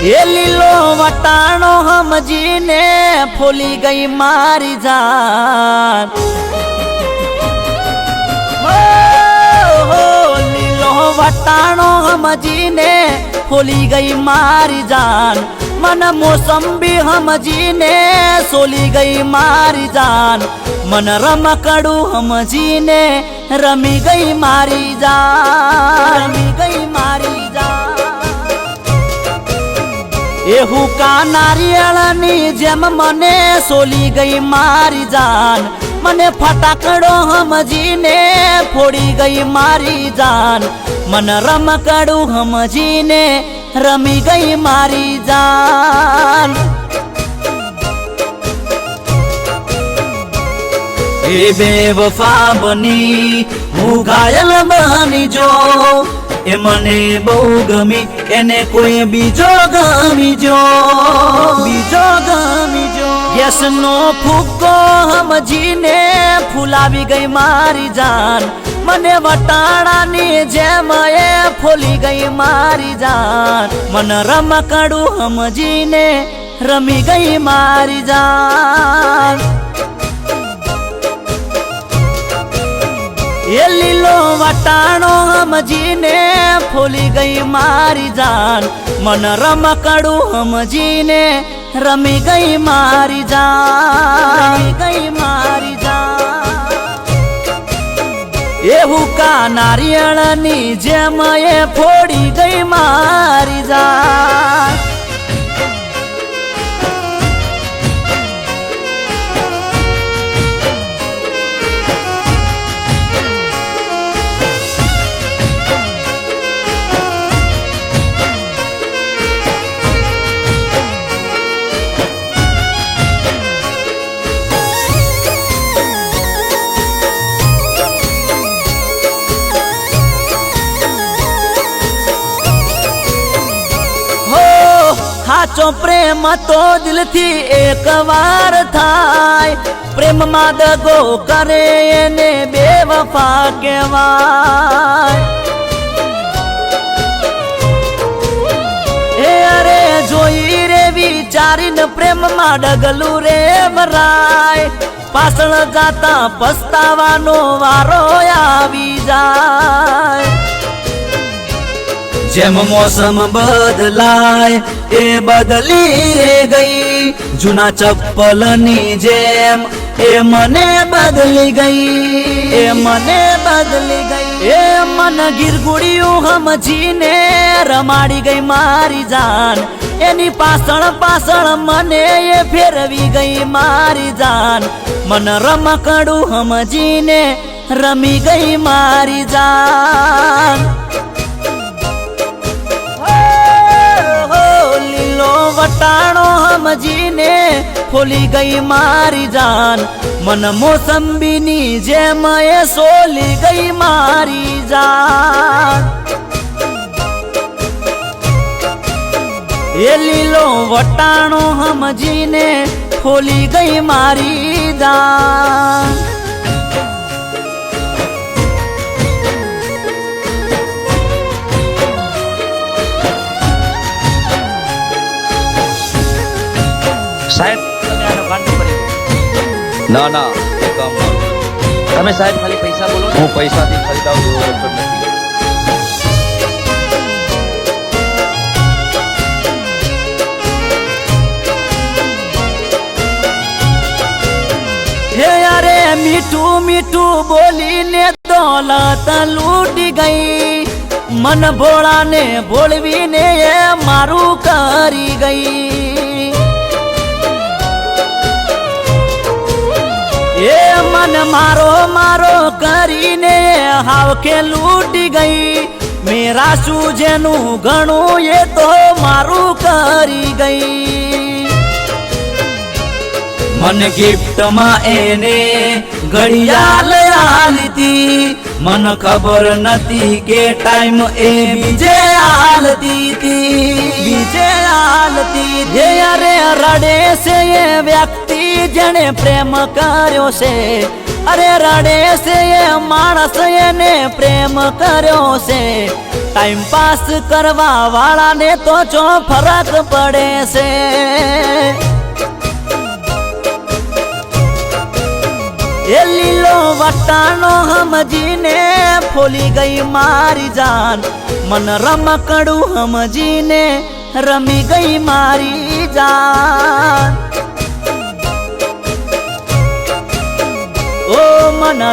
એ લીલો વટાણો સમજીને ફોલી ગઈ મારી જાન લીલો વટાણો સમજીને ફોલી ગઈ મારી જાન मन मोसंबी समजीने सोली गई मारी जान मन रमकड़ू समजीने रमी गई मारी जान रमी गई मारी जान एहू का नारियळनी जेम मने सोली गई मारी जान मने फटाकड़ो समजीने फोड़ी गई मारी जान मन रमकड़ू समजीने रमी गई मारी जान ए बेवफा बनी हूँ घायल बनी जो ए मने बहु गमी एने कोई बीजो गमी जो यस नो फूको समजीने फुलावी गई मारी जान मने वटाणानी जेम ए फोली गई मारी जान मन रमकड़ू समजीने रमी गई मारी जान ये लीलो वटाणो समजीने फोली गई मारी जान मन रमकड़ू समजीने रमी गई मारी जान गई मारी जान एहू का नारियळनी जेम ए फोड़ी गई मारी जान साचो प्रेम तो दिल थी एक वार थाय प्रेम मां दगो करे एने बेवफा केवाय ए अरे जोई रे विचारीन प्रेम मां डगलू रे भराय पाछळ जाता पछतावानो वारो आवी जाय जेम मौसम बदलाय ए बदली रे गई जूना चप्पलनी जेम ए मने बदली गई ए मने बदली गई ए मन गिरगुड़ियों समजीने रमाड़ी गई मारी जान एनी पासण पासण मने ये फेरवी गई मारी जान मन रमकड़ू समजीने रमी गई मारी जान वटाणो समजीने फोली गई मारी जान मन मोसंबीनी जेम ए सोली गई मारी जान ये लीलो वटाणो समजीने फोली गई मारी जान साहेब તમે આનો કાંડો કરી ના ના એ કામ ન તમે સાહેબ ખાલી પૈસા બોલો હું પૈસાથી ખરીદાવ એવો વસ્તુ નથી हे अरे मीठू मीठू बोली ने दौलत लूटी गई मन भोला ने भोलवी ने ये मारू करी गई ये मन मारो मारो करीने हाव के लूटी गई मेरा सूझेनु घणू ये तो मारू करी गई मन गिफ्ट मा एने घड़ियाल आली थी मन खबर नती के टाइम ए बीजे आलती थी बीजे आलती थी अरे रड़े से ये व्यक्ति जने प्रेम कर्यो से अरे रड़े से ये मानस ने प्रेम कर्यो से ટાઈમ પાસ કરવા વાળાને તો ચો ફરક પડે છે એ લીલો વટાનો સમજીને ફોલી ગઈ મારી જાન મન રમકડું સમજીને રમી ગઈ મારી જાન ઓ મન